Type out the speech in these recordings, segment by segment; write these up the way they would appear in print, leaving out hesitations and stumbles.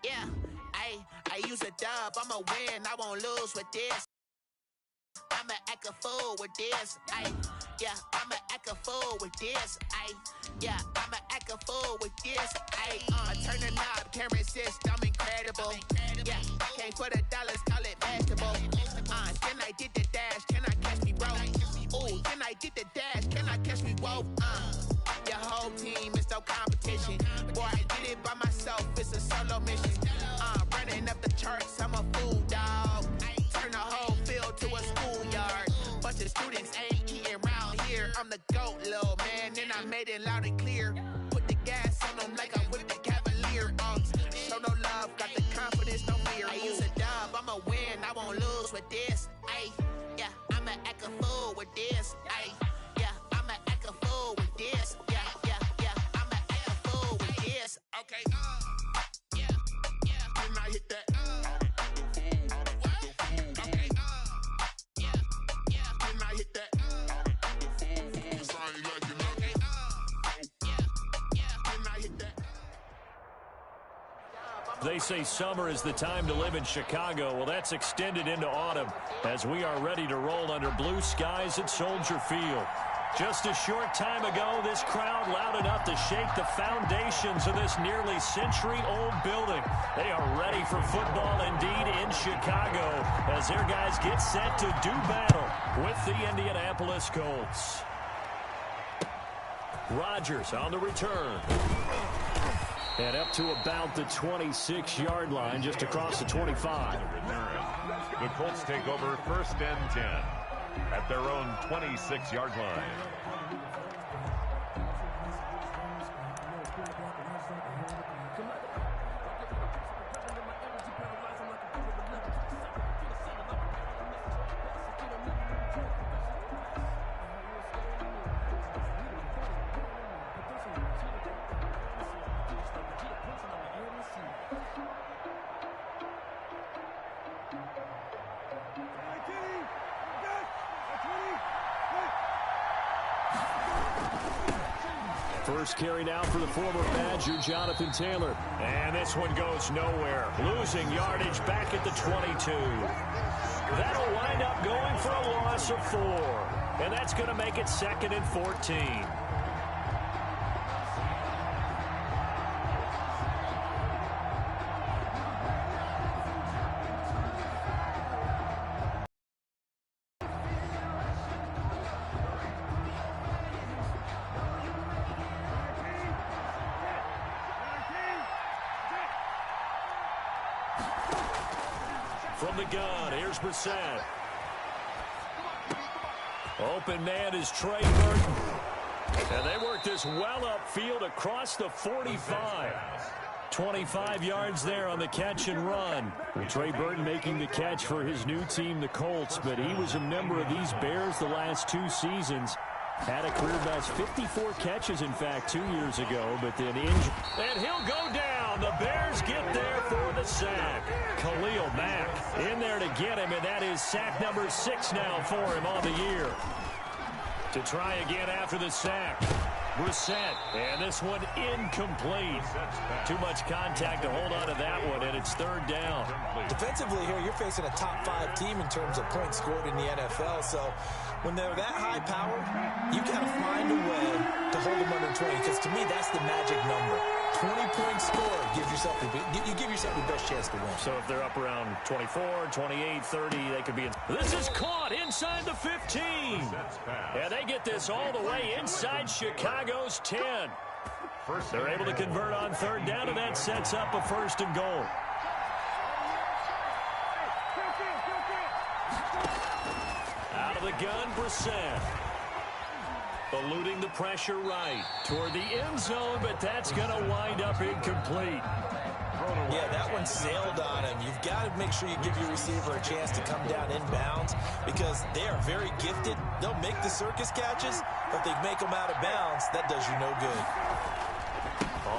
Yeah, I use a dub, I'ma win, I won't lose with this. I'ma act a fool with this. Yeah, I'ma act a fool with this. Yeah, I'ma act a fool with this. I turn the knob, can't resist, I'm incredible. Yeah, came for the dollars, call it basketball. Then I did the dash, can I catch me, bro? Ooh, then I did the dash, can I catch me, whoa? Your whole team is no competition. Boy, I did it by myself, it's a solo mission. Running up the charts, I'm a fool, dog. Turn the whole field to a schoolyard. Bunch of students ain't eating round here. I'm the GOAT, little man, and I made it loud and clear. Put the gas on them like I'm with the Cavalier. Show no love, got the confidence, no fear. I use a dub, I'ma win, I won't lose with this. Yeah, I'ma act a fool with this. Yeah, I'ma act a fool with this. Yeah, I'ma act a fool with this. Okay, yeah, can I hit that? They say summer is the time to live in Chicago. Well, that's extended into autumn as we are ready to roll under blue skies at Soldier Field. Just a short time ago, this crowd loud enough to shake the foundations of this nearly century-old building. They are ready for football indeed in Chicago as their guys get set to do battle with the Indianapolis Colts. Rodgers on the return. And up to about the 26-yard line, just across the 25. The Colts take over 1st and 10 at their own 26-yard line. First carry now for the former Badger, Jonathan Taylor. And this one goes nowhere. Losing yardage back at the 22. That'll wind up going for a loss of 4. And that's going to make it 2nd and 14. From the gun, here's Brissett. Open man is Trey Burton. And they work this well upfield across the 45. 25 yards there on the catch and run. Well, Trey Burton making the catch for his new team, the Colts, but he was a member of these Bears the last 2 seasons. Had a career best 54 catches, in fact, 2 years ago, but then injured. And he'll go down. The Bears get there for the sack. Khalil Mack in there to get him, and that is sack number 6 now for him on the year. To try again after the sack. Brissett, and this one incomplete. Too much contact to hold on to that one, and it's 3rd down. Defensively here, you're facing a top 5 team in terms of points scored in the NFL, so when they're that high-powered, you got to find a way to hold them under 20, because to me, that's the magic number. 20-point score gives yourself you give yourself the best chance to win. So if they're up around 24, 28, 30, they could be in. This is caught inside the 15. And they get this all the way inside Chicago's 10. They're able to convert on 3rd down, and that sets up a 1st and goal. Out of the gun, Brissett. Eluding the pressure right toward the end zone, but that's going to wind up incomplete. Yeah, that one sailed on him. You've got to make sure you give your receiver a chance to come down inbounds because they are very gifted. They'll make the circus catches, but if they make them out of bounds, that does you no good.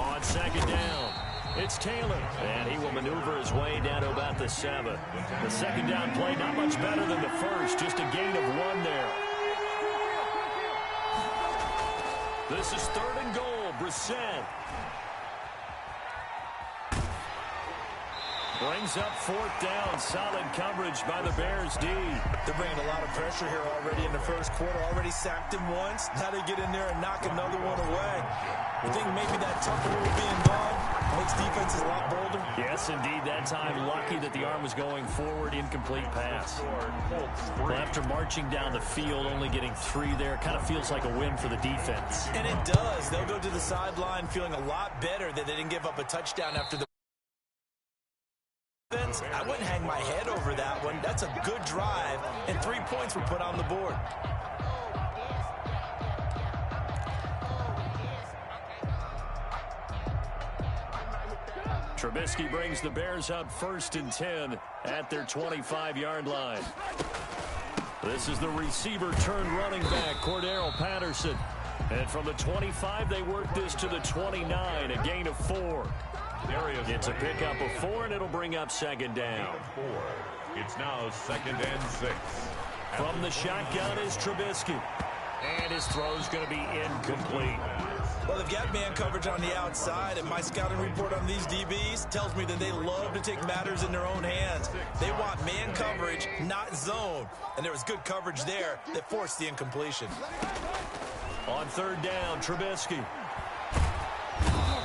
On 2nd down, it's Taylor, and he will maneuver his way down to about the 7. The 2nd down play, not much better than the first, just a gain of 1 there. This is 3rd and goal, Brissett. Brings up 4th down. Solid coverage by the Bears D. They're bringing a lot of pressure here already in the first quarter. Already sacked him once. Now they get in there and knock another one away. You think maybe that tough rule being gone makes defenses a lot bolder? Yes, indeed. That time, lucky that the arm was going forward. Incomplete pass. Well, after marching down the field, only getting 3 there, kind of feels like a win for the defense. And it does. They'll go to the sideline feeling a lot better that they didn't give up a touchdown after the defense. I wouldn't hang my head over that one. That's a good drive, and 3 points were put on the board. Trubisky brings the Bears up 1st and 10 at their 25-yard line. This is the receiver turned running back, Cordero Patterson. And from the 25, they work this to the 29, a gain of 4. It's a pickup of 4, and it'll bring up 2nd down. It's now 2nd and 6. From the shotgun is Trubisky. And his throw's going to be incomplete. Well, they've got man coverage on the outside, and my scouting report on these DBs tells me that they love to take matters in their own hands. They want man coverage, not zone. And there was good coverage there that forced the incompletion. On 3rd down, Trubisky.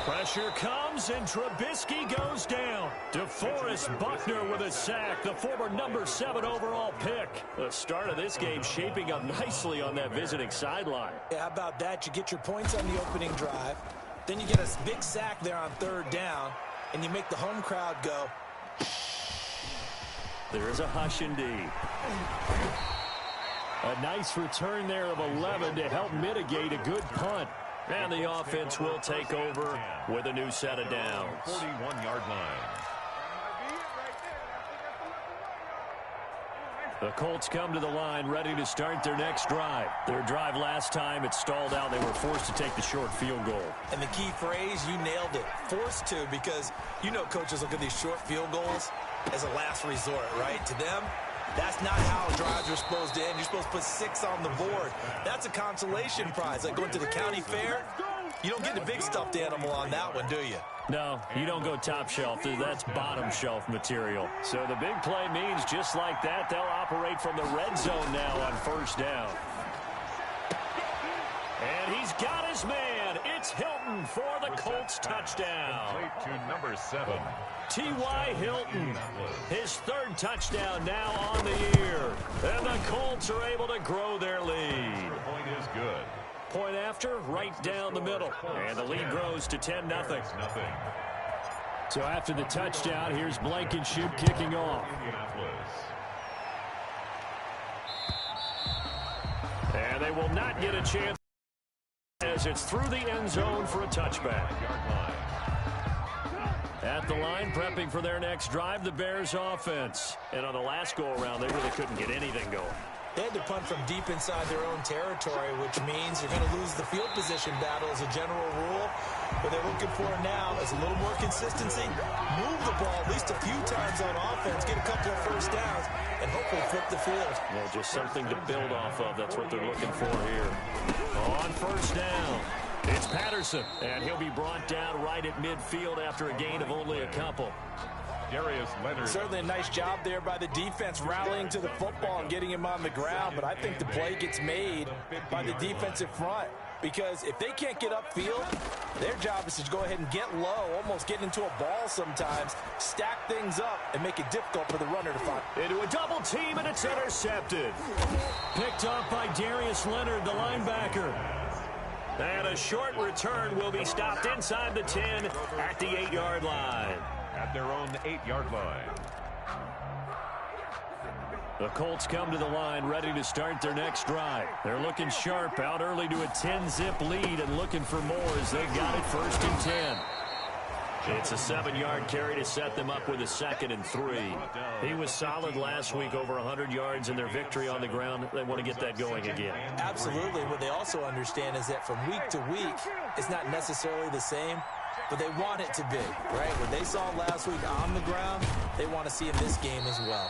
Pressure comes, and Trubisky goes down. DeForest Buckner with a sack, the former number 7 overall pick. The start of this game shaping up nicely on that visiting sideline. Yeah, how about that? You get your points on the opening drive, then you get a big sack there on 3rd down, and you make the home crowd go. There is a hush indeed. A nice return there of 11 to help mitigate a good punt. And the offense will take over with a new set of downs. 41-yard line. The Colts come to the line ready to start their next drive. Their drive last time, it stalled out. They were forced to take the short field goal. And the key phrase, you nailed it. Forced to, because you know coaches look at these short field goals as a last resort, right? To them, that's not how drives are supposed to end. You're supposed to put 6 on the board. That's a consolation prize. Like going to the county fair, you don't get the big stuffed animal on that one, do you? No, you don't go top shelf. That's bottom shelf material. So the big play means just like that, they'll operate from the red zone now on 1st down. And he's got his man. It's Hilton for the Colts touchdown. Complete to number 7. T.Y. Hilton, his 3rd touchdown now on the year. And the Colts are able to grow their lead. The point is good. Point after, right down the middle. And the lead grows to 10-0. So after the touchdown, here's Blankenship kicking off. And they will not get a chance as it's through the end zone for a touchback. At the line, prepping for their next drive, the Bears offense. And on the last go-around, they really couldn't get anything going. They had to punt from deep inside their own territory, which means you're going to lose the field position battle as a general rule. What they're looking for now is a little more consistency, move the ball at least a few times on offense, get a couple of 1st downs, and hopefully flip the field. Well, just something to build off of. That's what they're looking for here. On 1st down, it's Patterson, and he'll be brought down right at midfield after a gain of only a couple. Darius Leonard. Certainly a nice job there by the defense rallying to the football and getting him on the ground, but I think the play gets made by the defensive front, because if they can't get upfield, their job is to go ahead and get low, almost get into a ball sometimes, stack things up, and make it difficult for the runner to find. Into a double team, and it's intercepted. Picked up by Darius Leonard, the linebacker. And a short return will be stopped inside the 10 at the 8-yard line. At their own 8-yard line. The Colts come to the line ready to start their next drive. They're looking sharp, out early to a 10-zip lead and looking for more as they've got it 1st and 10. It's a 7-yard carry to set them up with a 2nd and 3. He was solid last week, over 100 yards in their victory on the ground. They want to get that going again. Absolutely. What they also understand is that from week to week, it's not necessarily the same, but they want it to be, right? What they saw last week on the ground, they want to see in this game as well.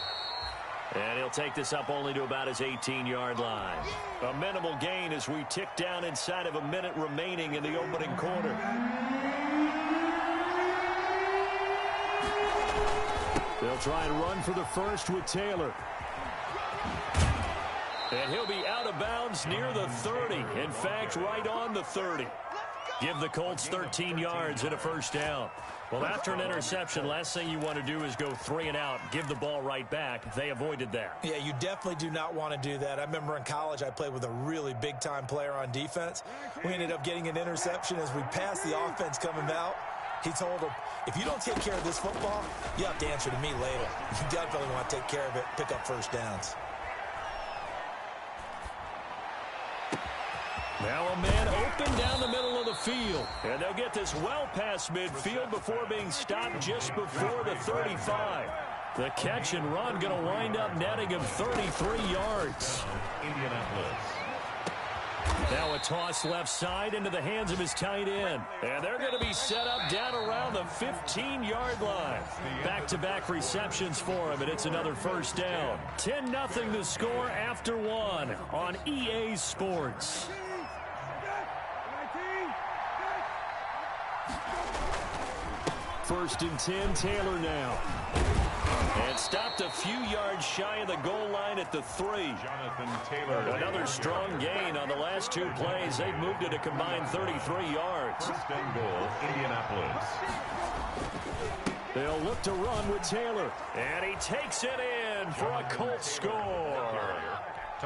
And he'll take this up only to about his 18-yard line. A minimal gain as we tick down inside of a minute remaining in the opening quarter. They'll try and run for the first with Taylor. And he'll be out of bounds near the 30. In fact, right on the 30. Give the Colts 13 yards and a first down. Well, after an interception, last thing you want to do is go 3 and out, give the ball right back. They avoided that. Yeah, you definitely do not want to do that. I remember in college I played with a really big-time player on defense. We ended up getting an interception as we passed the offense coming out. He told him, if you don't take care of this football, you have to answer to me later. You definitely want to take care of it, pick up first downs. Now a man open down the middle of the field. And they'll get this well past midfield before being stopped just before the 35. The catch and run going to wind up netting him 33 yards. Indianapolis. Now a toss left side into the hands of his tight end. And they're going to be set up down around the 15-yard line. Back-to-back receptions for him, and it's another first down. 10-0 the score after one on EA Sports. First and 10, Taylor now. And stopped a few yards shy of the goal line at the 3. Jonathan Taylor. Another strong gain on the last 2 plays. They've moved it a combined 33 yards. First and goal, Indianapolis. They'll look to run with Taylor. And he takes it in for a Colts score.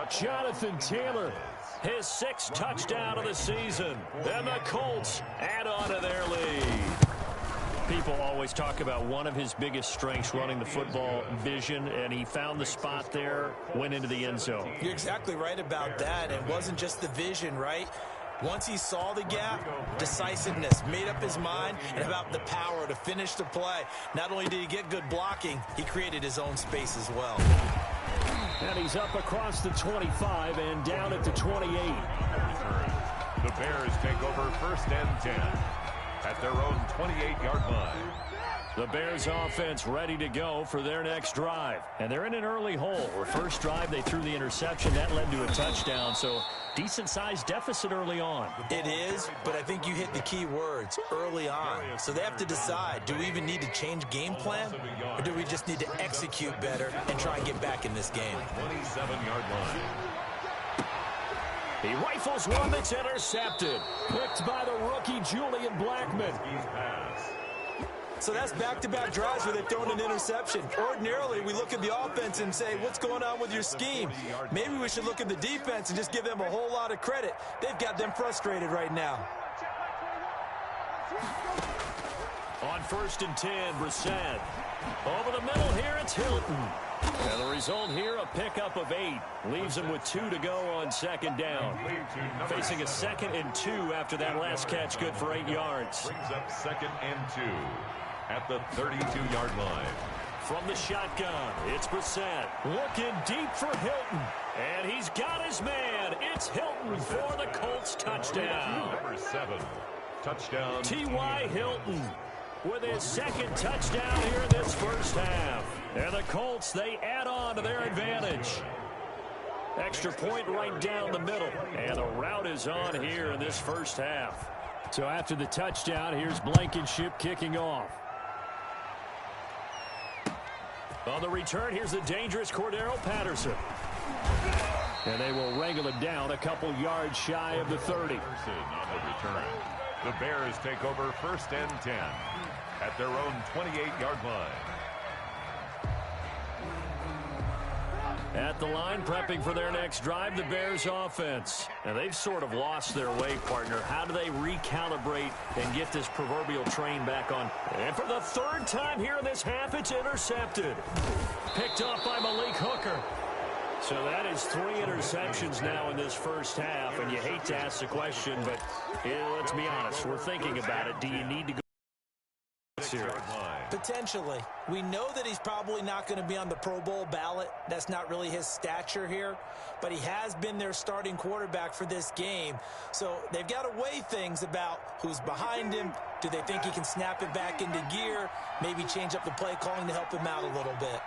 Jonathan Taylor, his 6th touchdown of the season. And the Colts add on to their lead. People always talk about one of his biggest strengths, running the football, vision, and he found the spot there, went into the end zone. You're exactly right about that. It wasn't just the vision, right? Once he saw the gap, decisiveness, made up his mind, and about the power to finish the play. Not only did he get good blocking, he created his own space as well. And he's up across the 25 and down at the 28. The Bears take over first and 10. At their own 28-yard line. The Bears offense ready to go for their next drive. And they're in an early hole. The first drive, they threw the interception. That led to a touchdown. So decent-sized deficit early on. It is, but I think you hit the key words, early on. So they have to decide, do we even need to change game plan? Or do we just need to execute better and try and get back in this game? 27-yard line. He rifles one that's intercepted. Picked by the rookie, Julian Blackmon. So that's back-to-back drives where they've thrown an interception. Ordinarily, we look at the offense and say, what's going on with your scheme? Maybe we should look at the defense and just give them a whole lot of credit. They've got them frustrated right now. On first and 10, Brissett. Over the middle here, it's Hilton. And the result here, a pickup of 8. Leaves him with 2 to go on second down. Facing a 2nd and 2 after that last catch, good for 8 yards. Brings up 2nd and 2 at the 32-yard line. From the shotgun, it's Brissett. Looking deep for Hilton. And he's got his man. It's Hilton for the Colts touchdown. Number 7, touchdown. T.Y. Hilton with his 2nd touchdown here in this first half. And the Colts, they add on to their advantage. Extra point right down the middle. And the route is on here in this first half. So after the touchdown, here's Blankenship kicking off. On the return, here's the dangerous Cordero Patterson. And they will wrangle him down a couple yards shy of the 30. On the return. The Bears take over first and 10 at their own 28-yard line. At the line, prepping for their next drive, the Bears offense. And they've sort of lost their way, partner. How do they recalibrate and get this proverbial train back on? And for the 3rd time here in this half, it's intercepted. Picked off by Malik Hooker. So that is 3 interceptions now in this first half. And you hate to ask the question, but let's be honest. We're thinking about it. Do you need to go here? Potentially. We know that he's probably not going to be on the Pro Bowl ballot. That's not really his stature here. But he has been their starting quarterback for this game. So they've got to weigh things about who's behind him. Do they think he can snap it back into gear? Maybe change up the play calling to help him out a little bit.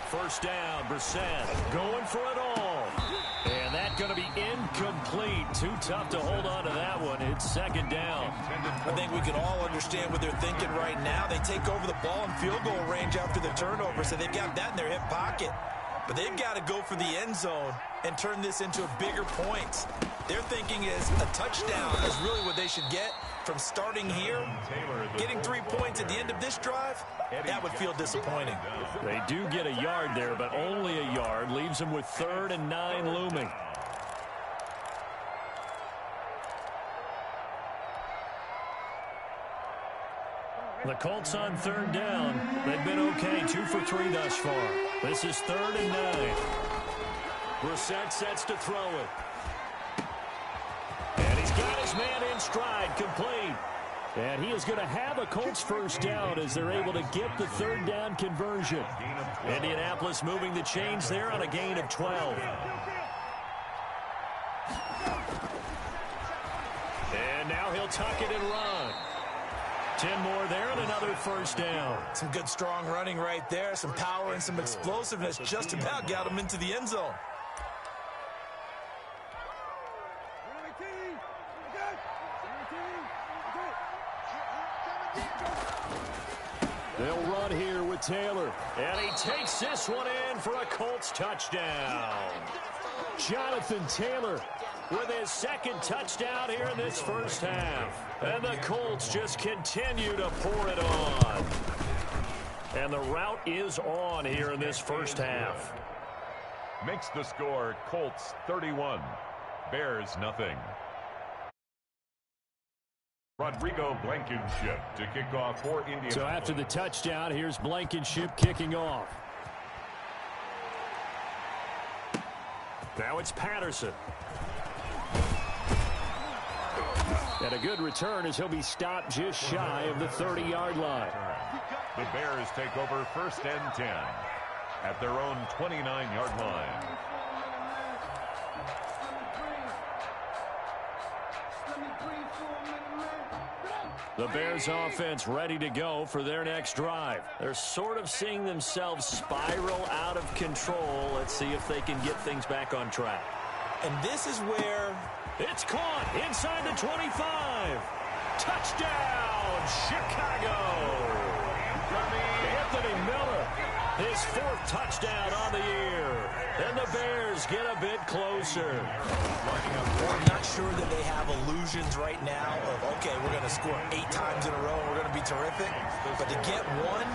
First down, Brissett going for it all. And that going to be incomplete. Too tough to hold on to that one. It's second down. I think we can all understand what they're thinking right now. They take over the ball in field goal range after the turnover, so they've got that in their hip pocket. But they've got to go for the end zone and turn this into a bigger point. Their thinking is a touchdown is really what they should get from starting here. Getting 3 points at the end of this drive, that would feel disappointing. They do get a yard there, but only a yard. Leaves them with 3rd and 9 looming. The Colts on 3rd down. They've been okay, 2 for 3 thus far. This is 3rd and 9. Brissett sets to throw it. And he's got his man in stride, complete. And he is going to have a Colts first down as they're able to get the 3rd down conversion. Indianapolis moving the chains there on a gain of 12. And now he'll tuck it and run. 10 more there and another first down. Some good strong running right there. Some power and some explosiveness just about got him into the end zone. They'll run here with Taylor. And he takes this one in for a Colts touchdown. Jonathan Taylor with his 2nd touchdown here in this first half. And the Colts just continue to pour it on. And the route is on here in this first half. Makes the score Colts 31, Bears nothing. Rodrigo Blankenship to kick off for Indianapolis. So after the touchdown, here's Blankenship kicking off. Now it's Patterson. And a good return as he'll be stopped just shy of the 30-yard line. The Bears take over 1st and 10 at their own 29-yard line. The Bears offense ready to go for their next drive. They're sort of seeing themselves spiral out of control. Let's see if they can get things back on track. And this is where it's caught inside the 25. Touchdown, Chicago. Anthony Miller, his 4th touchdown on the year. And the Bears get a bit closer. I'm not sure that they have illusions right now of, okay, we're going to score 8 times in a row and we're going to be terrific. But to get one,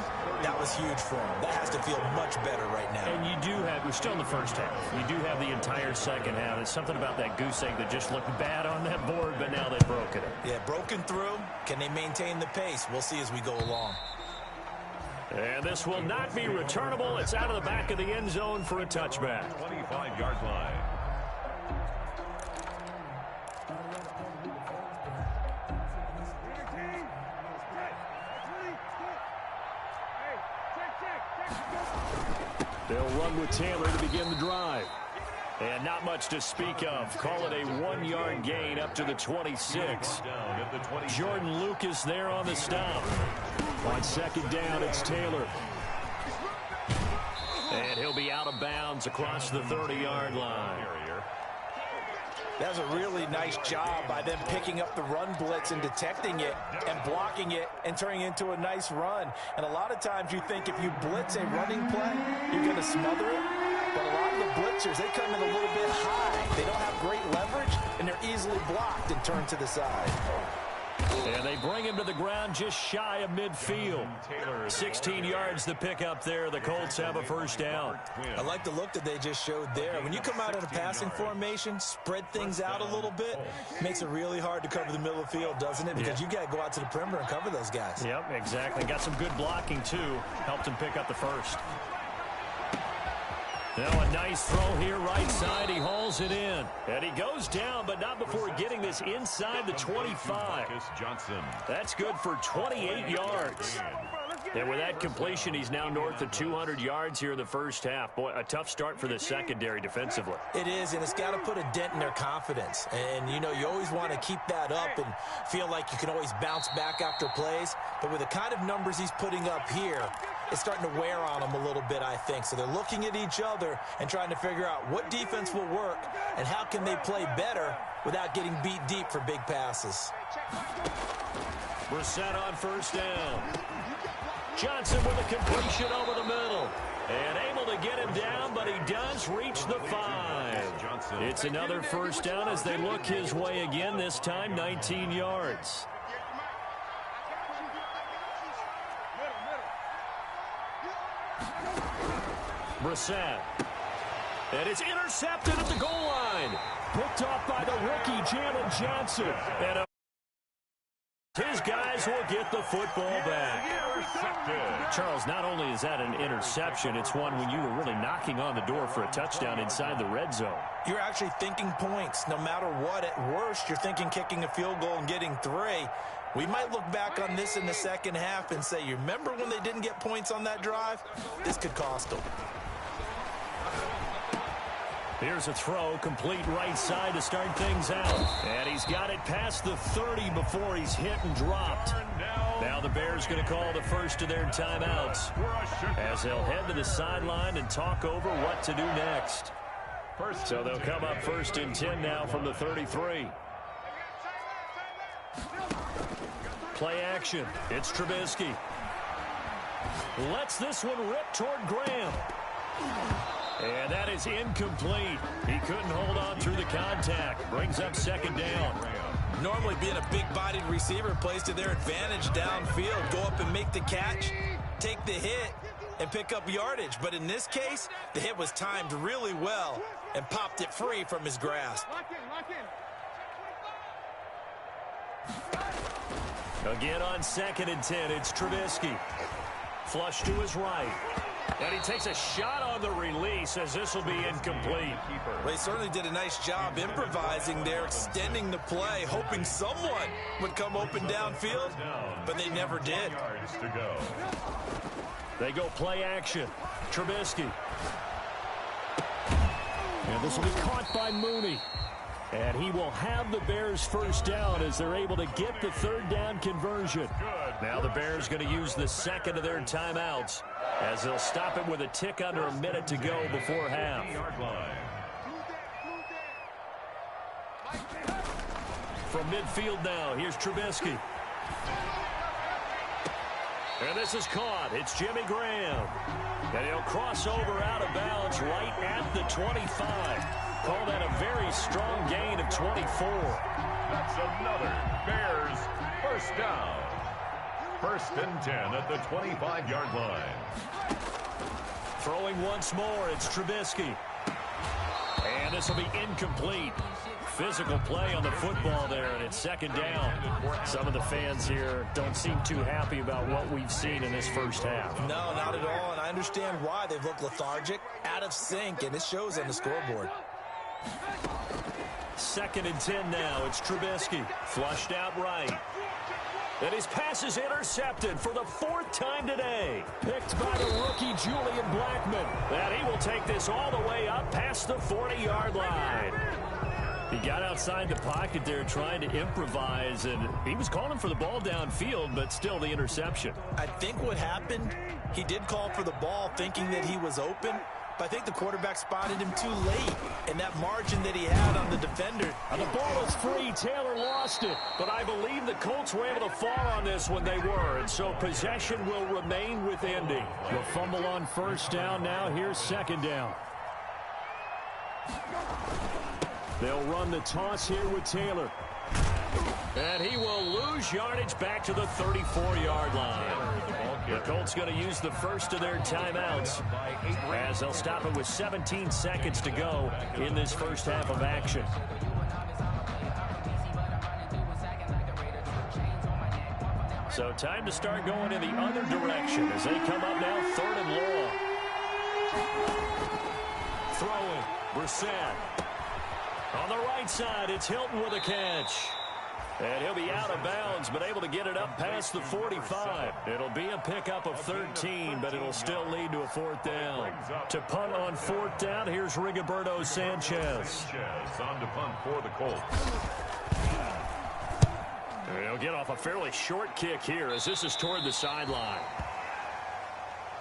that was huge for them. That has to feel much better right now. And you do have, we're still in the first half. You do have the entire second half. It's something about that goose egg that just looked bad on that board, but now they've broken it. Yeah, broken through. Can they maintain the pace? We'll see as we go along. And this will not be returnable. It's out of the back of the end zone for a touchback. 25-yard line. They'll run with Taylor to begin the drive. And not much to speak of. Call it a 1-yard gain up to the 26. Jordan Lucas there on the stop. On 2nd down, it's Taylor. And he'll be out of bounds across the 30-yard line. That was a really nice job by them picking up the run blitz and detecting it and blocking it and turning it into a nice run. And a lot of times you think if you blitz a running play, you're going to smother it. But a lot of the blitzers, they come in a little bit high. They don't have great leverage, and they're easily blocked and turned to the side. And they bring him to the ground just shy of midfield. 16 yards to pick up there. The Colts have a first down. I like the look that they just showed there. When you come out in a passing formation, spread things out a little bit, makes it really hard to cover the middle of the field, doesn't it? Because you got to go out to the perimeter and cover those guys. Yep, exactly. Got some good blocking, too. Helped him pick up the first. Now a nice throw here right side. He hauls it in. And he goes down, but not before getting this inside the 25. That's good for 28 yards. And with that completion, he's now north of 200 yards here in the first half. Boy, a tough start for the secondary defensively. It is, and it's got to put a dent in their confidence. And, you know, you always want to keep that up and feel like you can always bounce back after plays. But with the kind of numbers he's putting up here, it's starting to wear on them a little bit, I think. So they're looking at each other and trying to figure out what defense will work and how can they play better without getting beat deep for big passes. Brissett on first down. Johnson with a completion over the middle. And able to get him down, but he does reach the 5. It's another first down as they look his way again, this time 19 yards. Brissett. And it's intercepted at the goal line. Picked off by the rookie, Jalen Johnson. And his guys will get the football back. Charles, not only is that an interception, it's one when you were really knocking on the door for a touchdown inside the red zone. You're actually thinking points. No matter what, at worst, you're thinking kicking a field goal and getting 3. We might look back on this in the second half and say, you remember when they didn't get points on that drive? This could cost them. Here's a throw, complete right side to start things out. And he's got it past the 30 before he's hit and dropped. Now the Bears going to call the first of their timeouts as they'll head to the sideline and talk over what to do next. So they'll come up first and 10 now from the 33. Play action. It's Trubisky. Lets this one rip toward Graham. And that is incomplete. He couldn't hold on through the contact. Brings up second down. Normally being a big-bodied receiver plays to their advantage downfield. Go up and make the catch, take the hit, and pick up yardage. But in this case, the hit was timed really well and popped it free from his grasp. Again on second and 10, it's Trubisky. Flush to his right. And he takes a shot on the release as this will be incomplete. Well, he certainly did a nice job improvising there, extending the play, hoping someone would come open downfield, but they never did. They go play action. Trubisky. And this will be caught by Mooney. And he will have the Bears first down as they're able to get the third down conversion. Now the Bears going to use the second of their timeouts as they'll stop it with a tick under a minute to go before half. From midfield now, here's Trubisky. And this is caught. It's Jimmy Graham. And he'll cross over out of bounds right at the 25. Call that a very strong gain of 24. That's another Bears first down. First and 10 at the 25-yard line. Throwing once more, it's Trubisky. And this will be incomplete. Physical play on the football there, and it's second down. Some of the fans here don't seem too happy about what we've seen in this first half. No, not at all, and I understand why. They've looked lethargic, out of sync, and it shows on the scoreboard. Second and 10 now. It's Trubisky. Flushed out right. And his pass is intercepted for the 4th time today. Picked by the rookie Julian Blackmon. And he will take this all the way up past the 40-yard line. He got outside the pocket there trying to improvise, and he was calling for the ball downfield, but still the interception. I think what happened, he did call for the ball thinking that he was open, but I think the quarterback spotted him too late, and that margin that he had on the defender. And the ball is free. Taylor lost it, but I believe the Colts were able to fall on this when they were, and so possession will remain with Indy. The fumble on first down now. Here's second down. They'll run the toss here with Taylor. And he will lose yardage back to the 34-yard line. The Colts going to use the first of their timeouts as they'll stop it with 17 seconds to go in this first half of action. So time to start going in the other direction as they come up now, 3rd and long. Throwing, Brissett. On the right side, it's Hilton with a catch. And he'll be out of bounds, but able to get it up past the 45. It'll be a pickup of 13, but it'll still lead to a 4th down. To punt on 4th down, here's Rigoberto Sanchez. On to punt for the Colts. He'll get off a fairly short kick here as this is toward the sideline.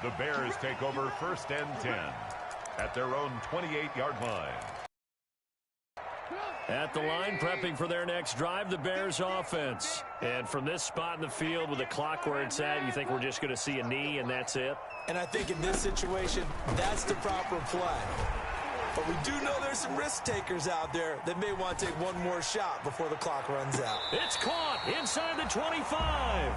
The Bears take over 1st and 10 at their own 28-yard line. At the line, prepping for their next drive, the Bears offense. And from this spot in the field with the clock where it's at, you think we're just going to see a knee and that's it? And I think in this situation, that's the proper play. But we do know there's some risk takers out there that may want to take one more shot before the clock runs out. It's caught inside the 25.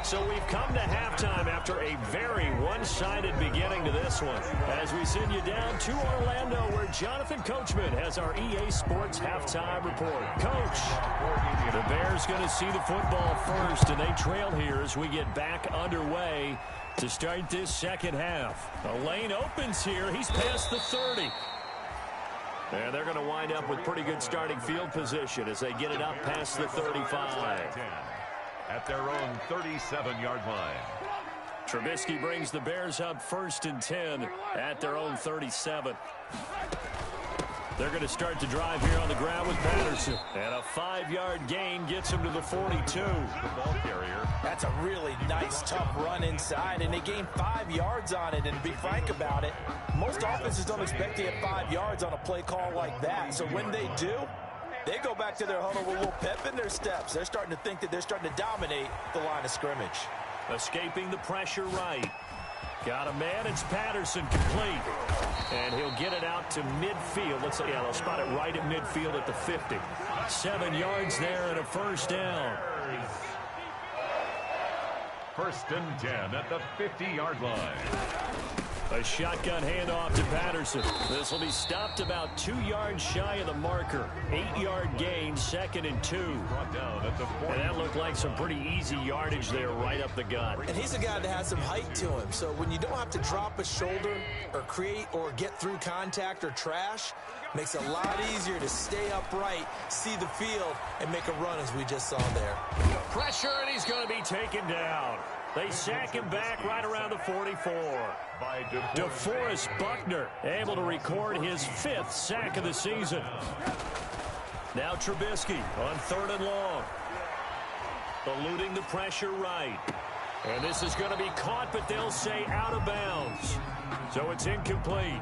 So we've come to halftime after a very one-sided beginning to this one. As we send you down to Orlando, where Jonathan Coachman has our EA Sports halftime report. Coach, the Bears going to see the football first, and they trail here as we get back underway to start this second half. The lane opens here. He's past the 30. And they're going to wind up with pretty good starting field position as they get it up past the 35. At their own 37-yard line. Trubisky brings the Bears up 1st and 10 at their own 37. They're going to start the drive here on the ground with Patterson. And a 5-yard gain gets him to the 42. The ball carrier. That's a really nice, tough run inside, and they gained 5 yards on it. And to be frank about it, most offenses don't expect to get 5 yards on a play call like that. So when they do, they go back to their huddle with a little pep in their steps. They're starting to think that they're starting to dominate the line of scrimmage. Escaping the pressure right. Got a man. It's Patterson complete. And he'll get it out to midfield. They'll spot it right at midfield at the 50. 7 yards there and a 1st down. 1st and 10 at the 50-yard line. A shotgun handoff to Patterson. This will be stopped about 2 yards shy of the marker. 8-yard gain, 2nd and 2. Brought down at the 40. And that looked like some pretty easy yardage there right up the gut. And he's a guy that has some height to him. So when you don't have to drop a shoulder or create or get through contact or trash, makes it a lot easier to stay upright, see the field, and make a run as we just saw there. Pressure, and he's going to be taken down. They sack him back right around the 44. By DeForest Buckner able to record his 5th sack of the season. Now Trubisky on 3rd and long. Eluding the pressure right. And this is going to be caught, but they'll say out of bounds. So it's incomplete.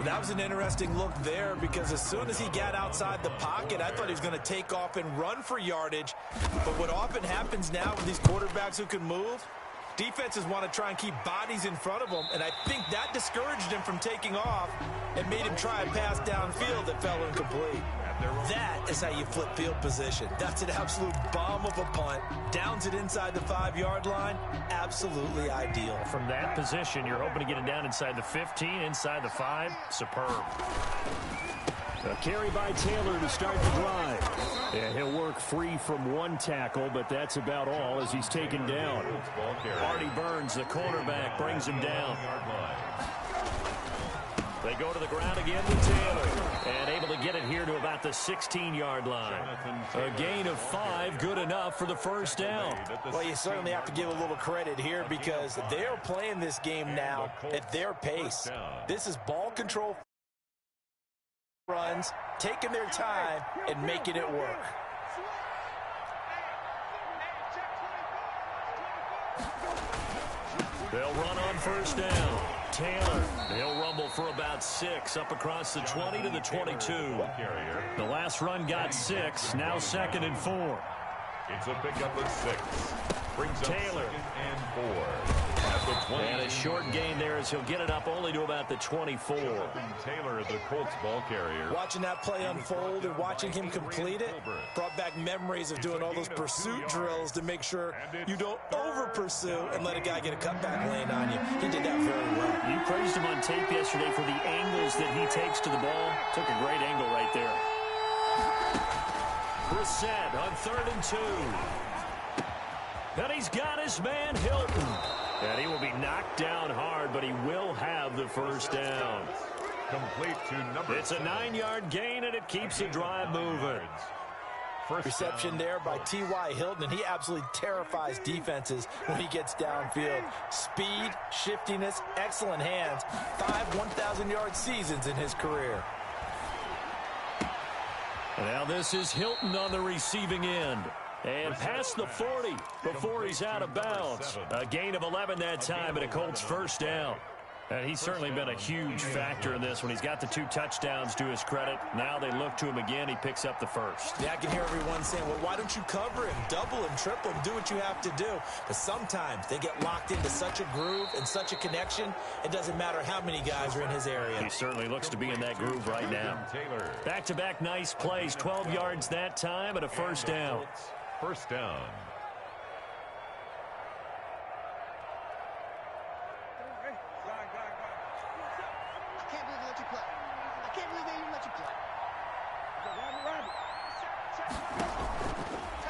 That was an interesting look there because as soon as he got outside the pocket, I thought he was going to take off and run for yardage. But what often happens now with these quarterbacks who can move, defenses want to try and keep bodies in front of them, and I think that discouraged him from taking off and made him try a pass downfield that fell incomplete. That is how you flip field position. That's an absolute bomb of a punt. Downs it inside the 5-yard line. Absolutely ideal. From that position, you're hoping to get it down inside the 15, inside the 5. Superb. A carry by Taylor to start the drive. And he'll work free from 1 tackle, but that's about all as he's taken down. Artie Burns, the cornerback, brings him down. They go to the ground again with Taylor. And able to get it here to about the 16-yard line. A gain of 5, good enough for the 1st down. Well, you certainly have to give a little credit here because they're playing this game now at their pace. This is ball control runs, taking their time and making it work. They'll run on 1st down. Taylor, he'll rumble for about 6 up across the 20 to the 22. The last run got 6, now 2nd and 4. It's a pickup of 6. Brings Taylor. Up 2nd and 4. At the 20. And a short gain there as he'll get it up only to about the 24. Taylor, the Colts ball carrier. Watching that play unfold and watching him complete it brought back memories of doing all those pursuit drills to make sure you don't over-pursue and let a guy get a cutback lane on you. He did that very well. You praised him on tape yesterday for the angles that he takes to the ball. Took a great angle right there. Brissett on 3rd and 2. And he's got his man, Hilton. And he will be knocked down hard, but he will have the 1st down. Complete to number. It's a 9-yard gain, and it keeps the drive moving. first reception down. there by T.Y. Hilton, and he absolutely terrifies defenses when he gets downfield. Speed, shiftiness, excellent hands. 5 1,000-yard seasons in his career. Now this is Hilton on the receiving end. And past the 40 before he's out of bounds. A gain of 11 that time, and a Colts first down. And he's certainly been a huge factor in this when he's got the 2 touchdowns to his credit. Now they look to him again. He picks up the first. Yeah, I can hear everyone saying, well, why don't you cover him, double him, triple him, do what you have to do. But sometimes they get locked into such a groove and such a connection, it doesn't matter how many guys are in his area. He certainly looks to be in that groove right now. Back-to-back nice plays, 12 yards that time, and a first down. First down.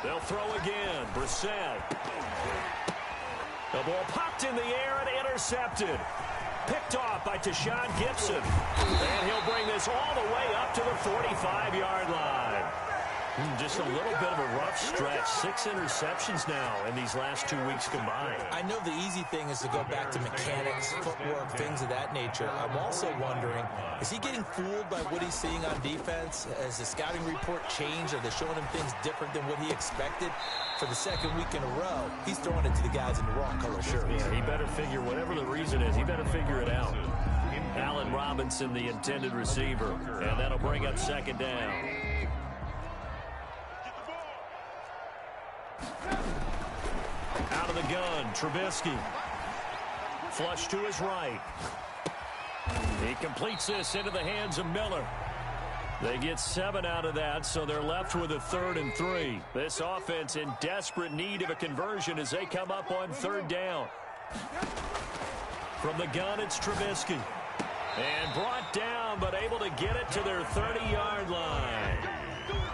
They'll throw again. Brissett. The ball popped in the air and intercepted. Picked off by Tashawn Gibson. And he'll bring this all the way up to the 45-yard line. Just a little bit of a rough stretch. 6 interceptions now in these last 2 weeks combined. I know the easy thing is to go back to mechanics, footwork, things of that nature. I'm also wondering, is he getting fooled by what he's seeing on defense? Has the scouting report changed? Are they showing him things different than what he expected? For the second week in a row, he's throwing it to the guys in the wrong color shirts. Yeah, he better figure, whatever the reason is, he better figure it out. Allen Robinson, the intended receiver, and that'll bring up second down. Out of the gun, Trubisky. Flush to his right. He completes this into the hands of Miller. They get 7 out of that, so they're left with a 3rd and 3. This offense in desperate need of a conversion as they come up on 3rd down. From the gun, it's Trubisky. And brought down, but able to get it to their 30-yard line.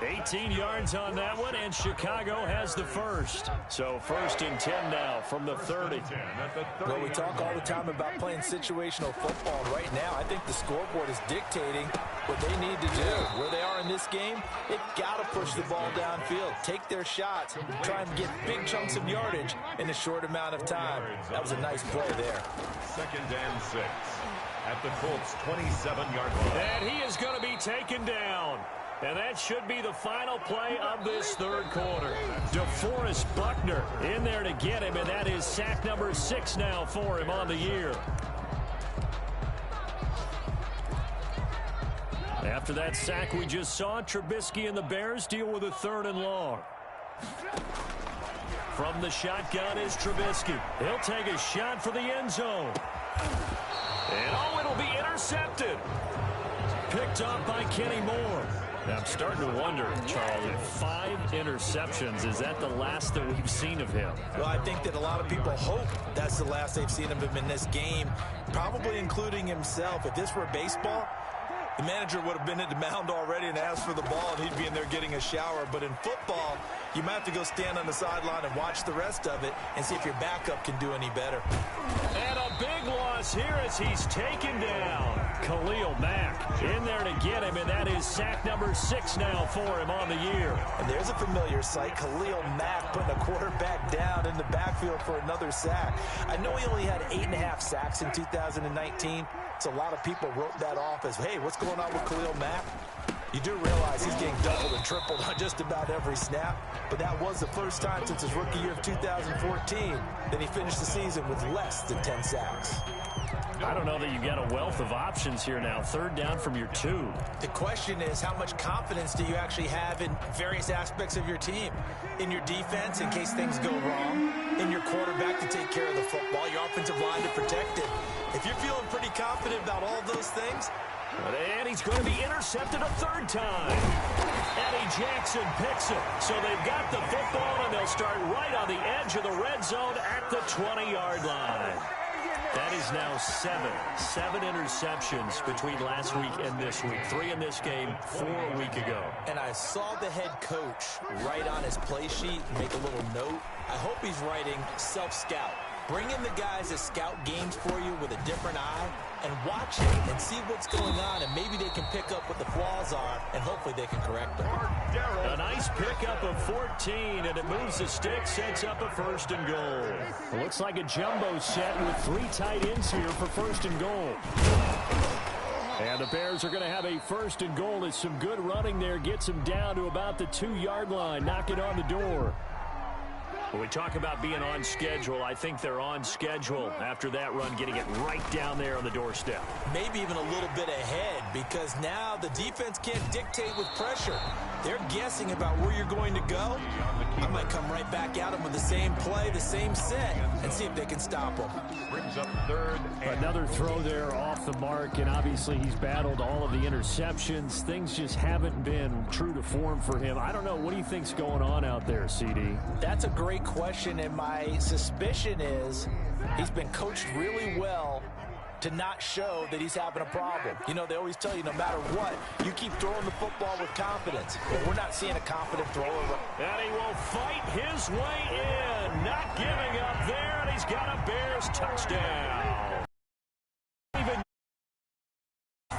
18 yards on that one, and Chicago has the first. So 1st and 10 now from the 30. Well, we talk all the time about playing situational football. And right now, I think the scoreboard is dictating what they need to do. Where they are in this game, they've got to push the ball downfield, take their shots, try and get big chunks of yardage in a short amount of time. That was a nice play there. 2nd and 6 at the Colts' 27-yard line. And he is going to be taken down. And that should be the final play of this 3rd quarter. DeForest Buckner in there to get him, and that is sack number 6 now for him on the year. After that sack we just saw, Trubisky and the Bears deal with a 3rd and long. From the shotgun is Trubisky. He'll take a shot for the end zone. And oh, it'll be intercepted. Picked up by Kenny Moore. Now, I'm starting to wonder, Charles, if 5 interceptions, is that the last that we've seen of him? Well, I think that a lot of people hope that's the last they've seen of him in this game, probably including himself. If this were baseball, the manager would have been at the mound already and asked for the ball, and he'd be in there getting a shower. But in football, you might have to go stand on the sideline and watch the rest of it and see if your backup can do any better. And a big loss here as he's taken down. Khalil Mack in there to get him, and that is sack number 6 now for him on the year. And there's a familiar sight, Khalil Mack putting a quarterback down in the backfield for another sack. I know he only had 8.5 sacks in 2019, so a lot of people wrote that off as, hey, what's going on with Khalil Mack? You do realize he's getting doubled and tripled on just about every snap, but that was the first time since his rookie year of 2014 that he finished the season with less than 10 sacks. I don't know that you got a wealth of options here now. 3rd down from your 2. The question is, how much confidence do you actually have in various aspects of your team? In your defense, in case things go wrong. In your quarterback to take care of the football. Your offensive line to protect it. If you're feeling pretty confident about all those things. And he's going to be intercepted a 3rd time. Eddie Jackson picks it. So they've got the football, and they'll start right on the edge of the red zone at the 20-yard line. That is now 7 interceptions between last week and this week. 3 in this game, 4 a week ago. And I saw the head coach write on his play sheet, make a little note. I hope he's writing self-scout. Bring in the guys that scout games for you with a different eye and watch it and see what's going on, and maybe they can pick up what the flaws are, and hopefully they can correct them. A nice pickup of 14, and it moves the stick, sets up a 1st and goal. It looks like a jumbo set with 3 tight ends here for 1st and goal. And the Bears are going to have a 1st and goal as some good running there gets them down to about the 2-yard line. Knock it on the door. When we talk about being on schedule, I think they're on schedule after that run, getting it right down there on the doorstep. Maybe even a little bit ahead, because now the defense can't dictate with pressure. They're guessing about where you're going to go. I might come right back at them with the same play, the same set, and see if they can stop them. Brings up 3rd. Another throw there off the mark, and obviously he's battled all of the interceptions. Things just haven't been true to form for him. I don't know. What do you think's going on out there, CD? That's a great question, and my suspicion is he's been coached really well to not show that he's having a problem. You know, they always tell you no matter what, you keep throwing the football with confidence. But we're not seeing a confident thrower. And he will fight his way in. Not giving up there, and he's got a Bears touchdown. Even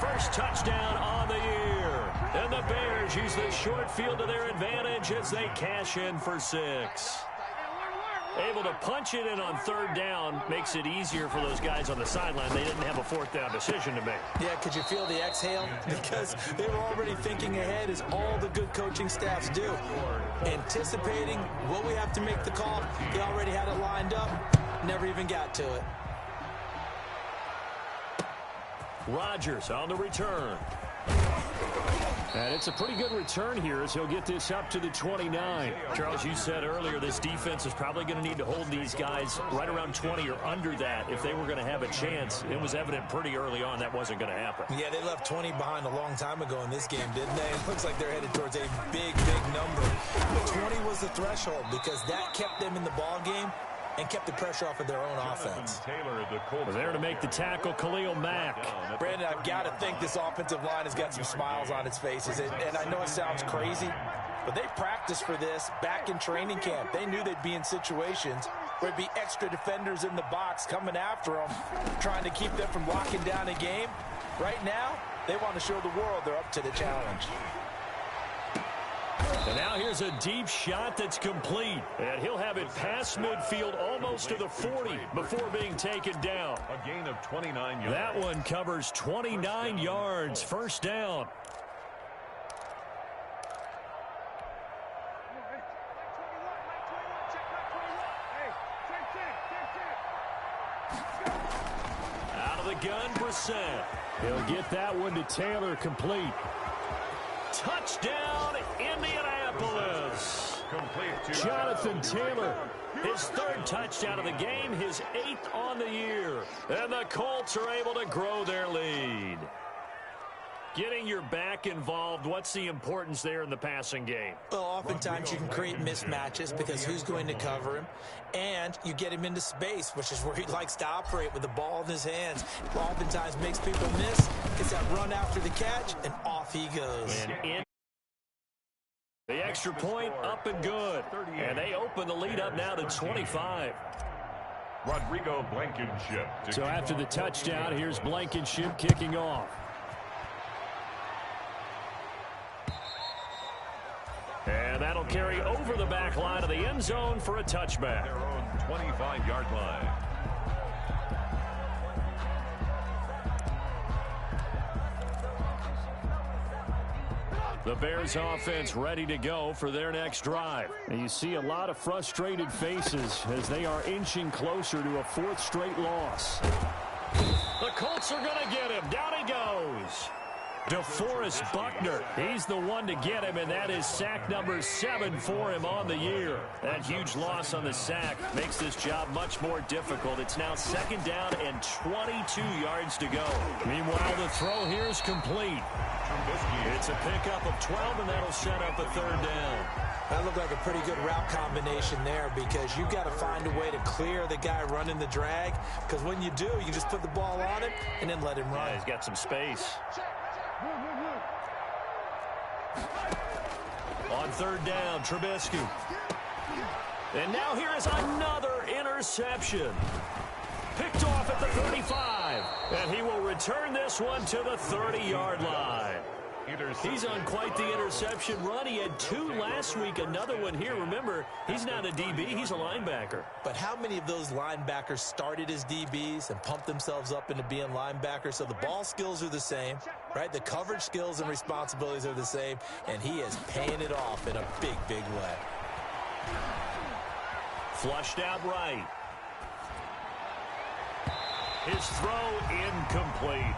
first touchdown on the year. And the Bears use the short field to their advantage as they cash in for 6. Able to punch it in on 3rd down makes it easier for those guys on the sideline. They didn't have a 4th down decision to make. Yeah, could you feel the exhale? Because they were already thinking ahead, as all the good coaching staffs do. Anticipating what we have to make the call. They already had it lined up. Never even got to it. Rodgers on the return. And it's a pretty good return here as he'll get this up to the 29. Charles, you said earlier this defense is probably going to need to hold these guys right around 20 or under that if they were going to have a chance. It was evident pretty early on that wasn't going to happen. Yeah, they left 20 behind a long time ago in this game, didn't they? It looks like they're headed towards a big, big number. But 20 was the threshold because that kept them in the ball game and kept the pressure off of their own offense. There to make the tackle, Khalil Mack. Brandon, I've got to think this offensive line has got some smiles on its faces. And I know it sounds crazy, but they practiced for this back in training camp. They knew they'd be in situations where there'd be extra defenders in the box coming after them, trying to keep them from locking down a game. Right now, they want to show the world they're up to the challenge. And now here's a deep shot that's complete. And he'll have it past midfield almost to the 40 before being taken down. A gain of 29 yards. That one covers 29 yards. 1st down. Out of the gun, Brissett. He'll get that one to Taylor, complete. Touchdown, Indianapolis. Jonathan Taylor, his 3rd touchdown of the game, his 8th on the year. And the Colts are able to grow their lead. Getting your back involved, what's the importance there in the passing game? Well, oftentimes you can create mismatches because who's going to cover him? And you get him into space, which is where he likes to operate with the ball in his hands. Oftentimes makes people miss, gets that run after the catch, and off he goes. And in the extra point, up and good. And they open the lead up now to 25. Rodrigo Blankenship. So after the touchdown, here's Blankenship kicking off. And that'll carry over the back line of the end zone for a touchback. Their own 25-yard line. The Bears offense ready to go for their next drive. And you see a lot of frustrated faces as they are inching closer to a 4th straight loss. The Colts are going to get him. Down he goes. DeForest Buckner, he's the one to get him, and that is sack number 7 for him on the year. That huge loss on the sack makes this job much more difficult. It's now 2nd down and 22 yards to go. Meanwhile, the throw here is complete. It's a pickup of 12, and that'll set up a 3rd down. That looked like a pretty good route combination there because you've got to find a way to clear the guy running the drag, because when you do, you just put the ball on him and then let him run. Yeah, he's got some space. On 3rd down, Trubisky. And now here is another interception. Picked off at the 35. And he will return this one to the 30-yard line. He's on quite the interception run. He had 2 last week, another one here. Remember, he's not a DB, he's a linebacker. But how many of those linebackers started as DBs and pumped themselves up into being linebackers? So the ball skills are the same, right? The coverage skills and responsibilities are the same, and he is paying it off in a big, big way. Flushed out right. His throw incomplete.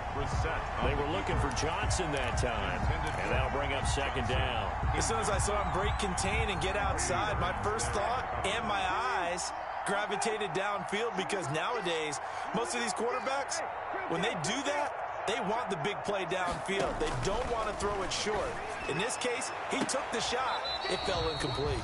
They were looking for Johnson that time, and that'll bring up second down. As soon as I saw him break contain and get outside, my first thought and my eyes gravitated downfield, because nowadays, most of these quarterbacks, when they do that, they want the big play downfield. They don't want to throw it short. In this case, he took the shot. It fell incomplete.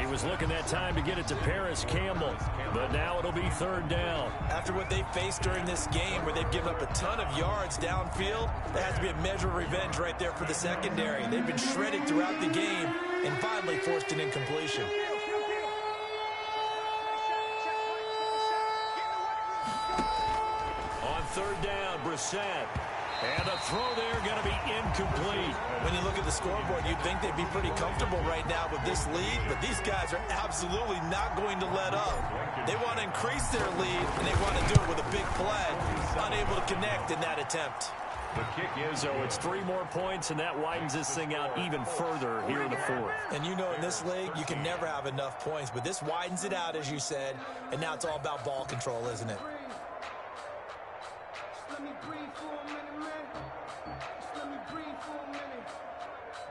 He was looking that time to get it to Paris Campbell, but now it'll be third down. After what they faced during this game, where they've given up a ton of yards downfield, there has to be a measure of revenge right there for the secondary. They've been shredded throughout the game and finally forced an incompletion. On third down, Brissett. And a throw there going to be incomplete. When you look at the scoreboard, you'd think they'd be pretty comfortable right now with this lead, but these guys are absolutely not going to let up. They want to increase their lead, and they want to do it with a big play. Unable to connect in that attempt. The kick is so it's 3 more points, and that widens this thing out even further here in the fourth. And you know, in this league, you can never have enough points, but this widens it out, as you said, and now it's all about ball control, isn't it?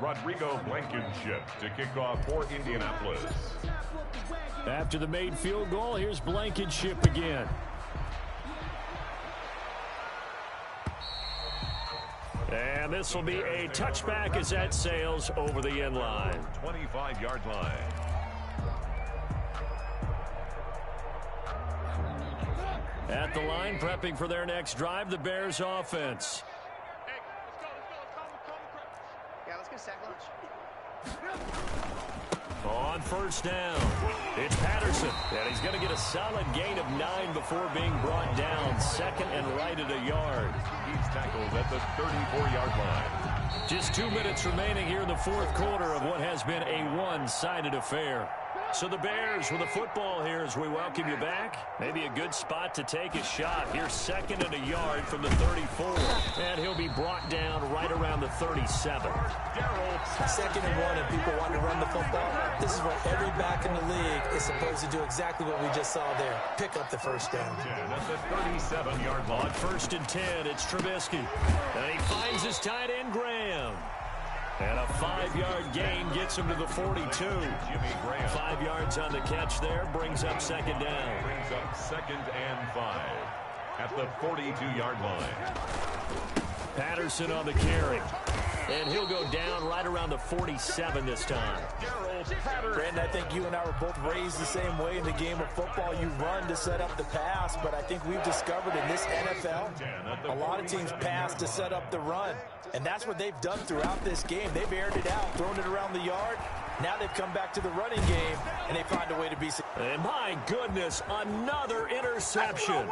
Rodrigo Blankenship to kick off for Indianapolis. After the made field goal, here's Blankenship again. And this will be a touchback as that sails over the end line. 25-yard line. At the line, prepping for their next drive, the Bears offense. On first down, it's Patterson, and he's going to get a solid gain of 9 before being brought down. Second and right at a yard. He's tackled at the 34-yard line. Just 2 minutes remaining here in the fourth quarter of what has been a one-sided affair. So the Bears with the football here as we welcome you back. Maybe a good spot to take a shot. Here's second and a yard from the 34. And he'll be brought down right around the 37. Second and 1, and people want to run the football. This is where every back in the league is supposed to do exactly what we just saw there. Pick up the first down. That's the 37-yard line. On first and 10, it's Trubisky. And he finds his tight end, Graham. And a 5-yard gain gets him to the 42. 5 yards on the catch there, brings up second down. Brings up second and 5 at the 42-yard line. Patterson on the carry. And he'll go down right around the 47 this time. Brandon, I think you and I were both raised the same way in the game of football. You run to set up the pass, but I think we've discovered in this NFL, a lot of teams pass to set up the run. And that's what they've done throughout this game. They've aired it out, thrown it around the yard. Now they've come back to the running game, and they find a way to be successful. And my goodness, another interception.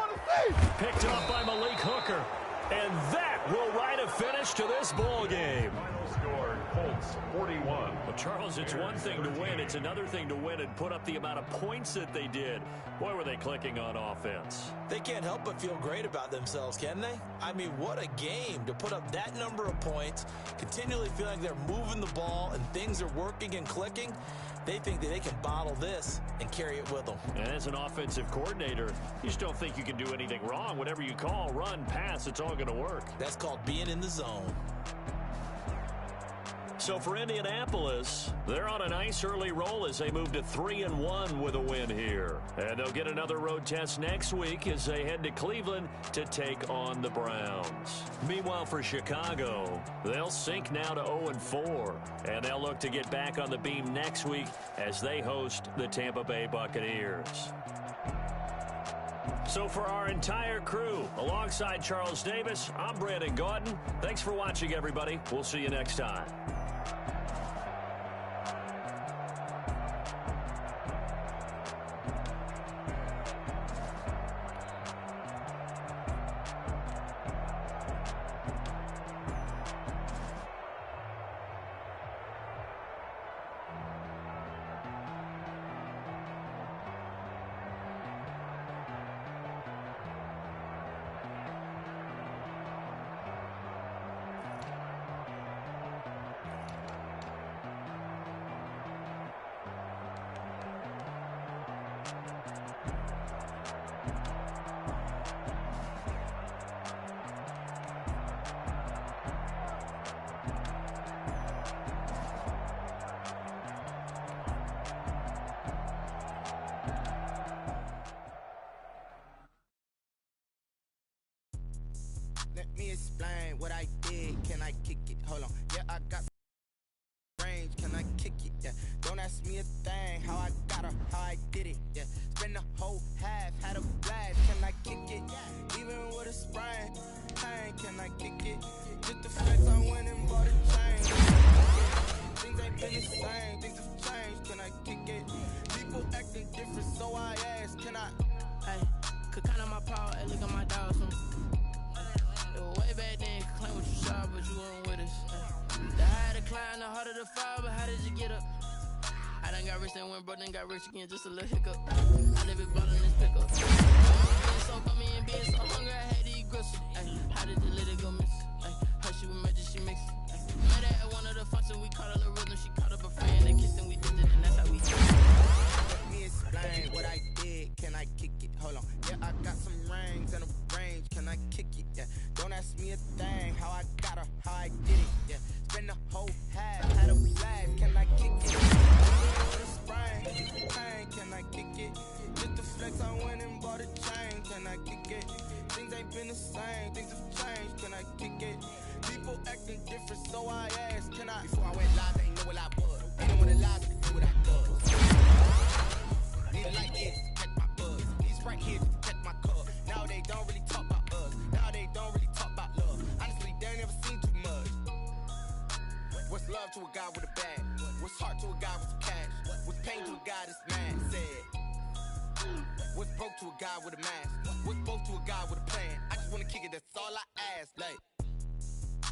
Picked up by Malik Hooker. And that will write a finish to this ball game. Score Colts 41. Well, Charles, it's one thing to win. It's another thing to win and put up the amount of points that they did. Boy, were they clicking on offense. They can't help but feel great about themselves, can they? I mean, what a game to put up that number of points, continually feeling they're moving the ball and things are working and clicking. They think that they can bottle this and carry it with them. And as an offensive coordinator, you just don't think you can do anything wrong. Whatever you call, run, pass, it's all going to work. That's called being in the zone. So for Indianapolis, they're on a nice early roll as they move to 3-1 with a win here. And they'll get another road test next week as they head to Cleveland to take on the Browns. Meanwhile, for Chicago, they'll sink now to 0-4. And they'll look to get back on the beam next week as they host the Tampa Bay Buccaneers. So for our entire crew, alongside Charles Davis, I'm Brandon Gaudin. Thanks for watching, everybody. We'll see you next time. explain what I did. Can I kick it? Hold on. Yeah, I got range. Can I kick it? Yeah. Don't ask me a thing. How I got her, how I did it. Yeah. Spend the whole half, had a blast. Can I kick it? Even with a sprain. Pain, can I kick it? Just the flex, I went and bought a chain. Things ain't been the same. Things have changed. Can I kick it? People acting different, so I ask. Can I? Hey, could count on my power, hey, look at my dogs. It was way back then, could claim what you saw, but you weren't with us. The higher the climb, the harder the fall, but how did you get up? I done got rich, then went broke, then got rich again, just a little hiccup. I live it ballin' this pickup. Being so bummy and being so hungry, I had to eat gristle. Ay, how did the little go miss? Ay, her she was magic, she mixed. Met her at one of the functions, we caught a little rhythm, she caught up a friend, they kissed and we did it, and that's how we did it. Let me explain what I did. Can I kick it? Hold on. Yeah, I got some rings and a range. Can I kick it? Yeah. Don't ask me a thing. How I got her, how I did it. Yeah. Spend the whole half, had a blast. Can I kick it? With a sprain. Pain. Can I kick it? Just the flex, I went and bought a chain. Can I kick it? Things ain't been the same. Things have changed. Can I kick it? People acting different, so I asked. Can I? Before I went live, they know what I was. They know what I lied, they knew what I was. Need a light here to catch my buzz. These right here to catch my cup. Now they don't really talk about us. Now they don't really talk about love. Honestly, they ain't never seen too much. What's love to a guy with a bag? What's heart to a guy with some cash? What's pain to a guy that's mad? Said. What's broke to a guy with a mask? What's both to a guy with a plan? I just wanna kick it, that's all I ask. Like,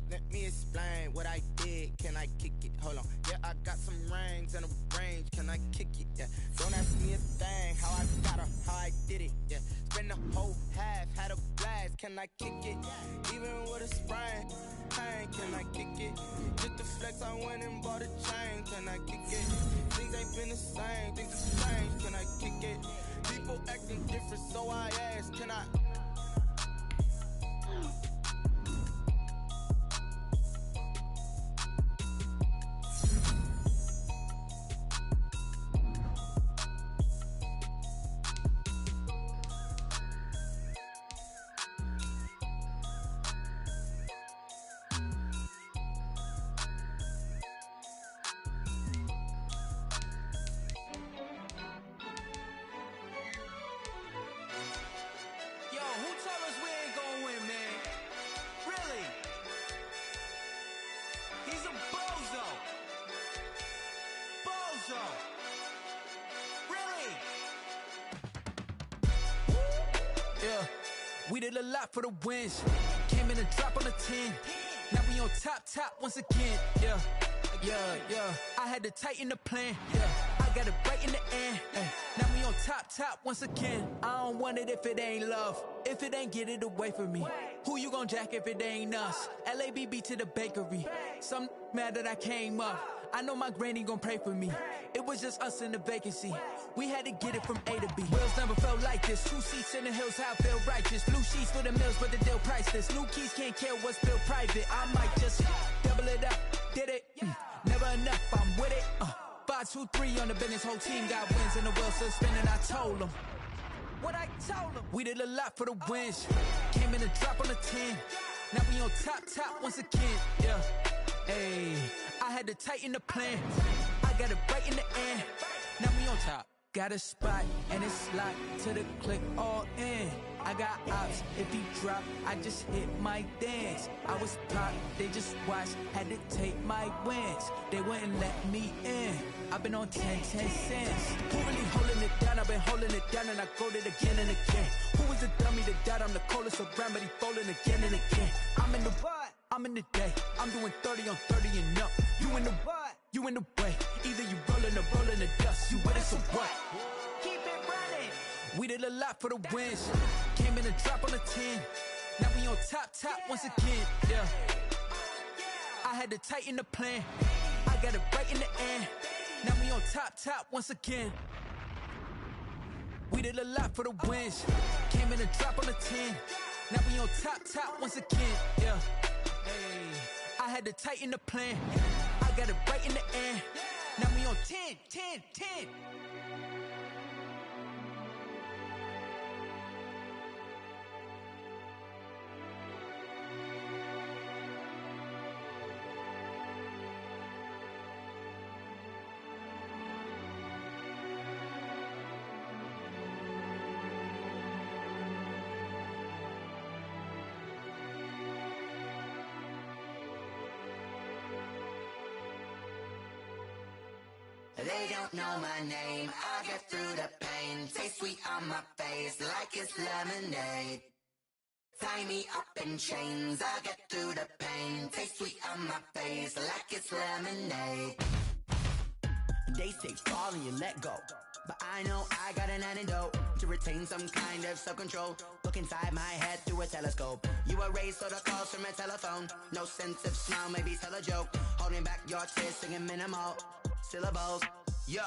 let me explain what I did. Can I kick it? Hold on. Yeah, I got some rings and a range. Can I kick it? Yeah. Don't ask me a thing. How I got her, how I did it. Yeah. Spend the whole half, had a blast. Can I kick it? Even with a sprain. Pain, can I kick it? Just the flex, I went and bought a chain. Can I kick it? Things ain't been the same. Things have changed. Can I kick it? People acting different, so I ask. Can I? Yeah, we did a lot for the wins. Came in and dropped on the 10. Now we on top once again. Yeah. I had to tighten the plan. Yeah, I got it right in the end. Now we on top once again. I don't want it if it ain't love. If it ain't, get it away from me. Who you gon' jack if it ain't us? LABB to the bakery. Some mad that I came up. I know my granny gon' pray for me. It was just us in the vacancy. We had to get it from A to B. Wheels never felt like this. 2 seats in the hills, how I feel righteous. Blue sheets for the mills, but the deal priceless. New keys can't care what's built private. I might just double it up. Did it? Never enough, I'm with it. 5, 2, 3 on the business. Whole team got wins and the wheels still spinning. I told them what I told them. We did a lot for the wins. Came in and dropped on the 10. Now we on top once again. Yeah. Hey, I had to tighten the plan. I got it right in the end. Now we on top. Got a spot and it's locked to the click all in. I got ops, if he drop, I just hit my dance. I was pop, they just watched, had to take my wins. They wouldn't let me in. I've been on 10 cents. Who really holding it down? I've been holding it down and I go it again and again. Who was the dummy that died? I'm the coldest around, but he falling again and again. I'm in the what? I'm in the day. I'm doing 30 on 30 and up. You in the what? You in the way. Either you rolling or rolling the dust. You with us or what? Keep it running. We did a lot for the wins. Came in and dropped on the 10. Now we on top once again. Yeah. I had to tighten the plan. I got it right in the end. Now we on top once again. We did a lot for the wins. Came in and dropped on the 10. Now we on top once again. Yeah. Hey, I had to tighten the plan. I got it right in the end. Now we on 10. They don't know my name, I get through the pain. Taste sweet on my face like it's lemonade. Tie me up in chains, I get through the pain. Taste sweet on my face like it's lemonade. They say fall and you let go, but I know I got an antidote to retain some kind of self-control. Look inside my head through a telescope. You erase all the calls from a telephone. No sense of smile, maybe tell a joke. Holding back your tears, singing minimal syllables. Yeah,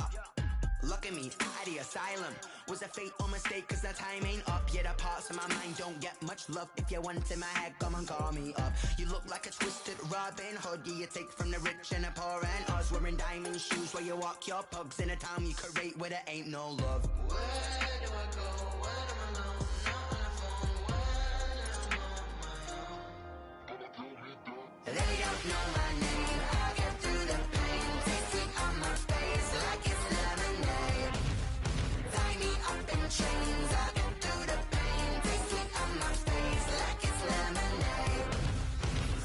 look at me, out the asylum. Was a fate or mistake, cause the time ain't up. Yet the parts of my mind don't get much love. If you want in my head, come and call me up. You look like a twisted Robin Hood. Yeah, you take from the rich and the poor and us. Wearing diamond shoes where you walk your pugs. In a town you create where there ain't no love. Where do I go? Where am I alone? Not on the phone. When I'm on my own. They don't know my name. I get through the pain. Taste sweet on my face like it's lemonade. Tie me up in chains. I get through the pain. Taste sweet on my face like it's lemonade.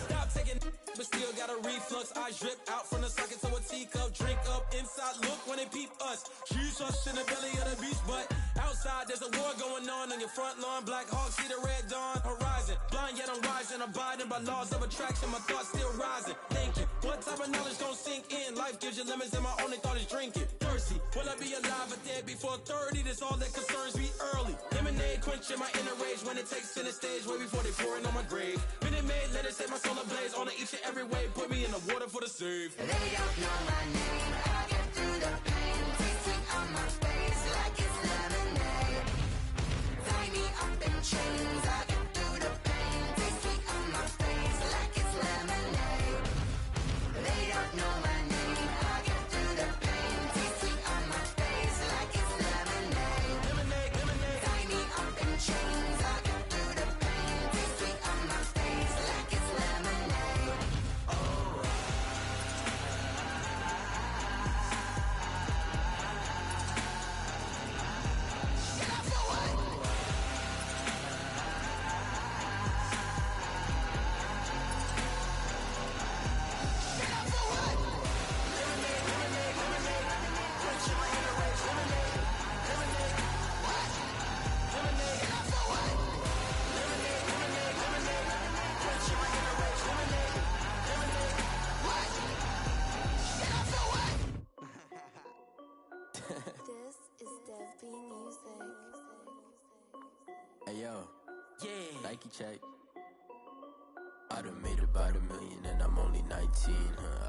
Stop taking, but still got a reflux. I drip out from the socket to a teacup. Drink up inside, look when they peep us. Shoes us in the belly of the beast, but outside there's a war going on your front lawn. Black Hawk, see the red dawn horizon. Blind yet I'm rising, abiding by laws of attraction. My thoughts still rising. Thinking, what type of knowledge gon' sink in? Life gives you limits and my only thought is drinking. Thirsty, will I be alive or dead before 30? That's all that concerns me early. Lemonade quenching my inner rage when it takes center stage way before they pouring on my grave. Minute Maid, let it set my soul ablaze on each and every way. Put me in the water for the save. They don't know my name. I get through the pain. Taste sweet on my face like it's lemonade. Tie me up in chains. I get through the pain. Taste sweet on my face like it's lemonade. They don't know my name. I get through the pain. Taste sweet on my face like it's lemonade. Lemonade, lemonade. Tie me up in chains. I get through the pain. Taste sweet on my face like it's lemonade. This is Dev B Music. Hey yo, yeah, Nike check. I done made about $1 million and I'm only 19.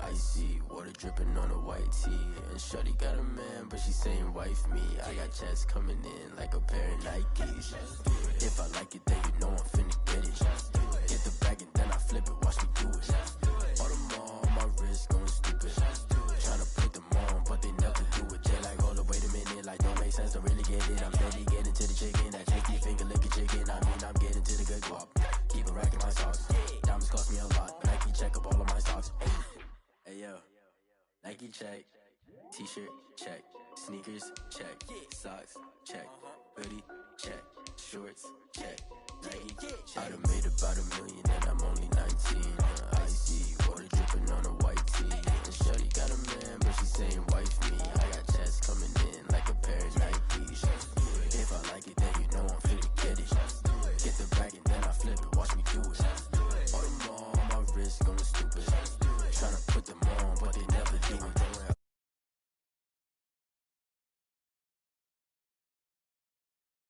Icy water dripping on a white tee. And shawty got a man, but she saying wife me. I got checks coming in like a pair of Nikes. If I like it, then you know I'm finna get it. Get the bag and then I flip it, watch me do it. All them on my wrist going stupid. Tryna put them on, but they never do it. Jay like, hold up, wait a minute, like don't make sense, don't really get it. I'm steady getting to the chicken, that cheeky finger licking chicken. I mean, I'm getting to the good guap. Keep it racking my socks. Diamonds cost me a lot. Nike check up all of my socks. Hey yo, Nike check. T-shirt check. Sneakers check. Socks check. Hoodie check. Shorts check. Nike check. I done made about $1 million and I'm only 19. Icy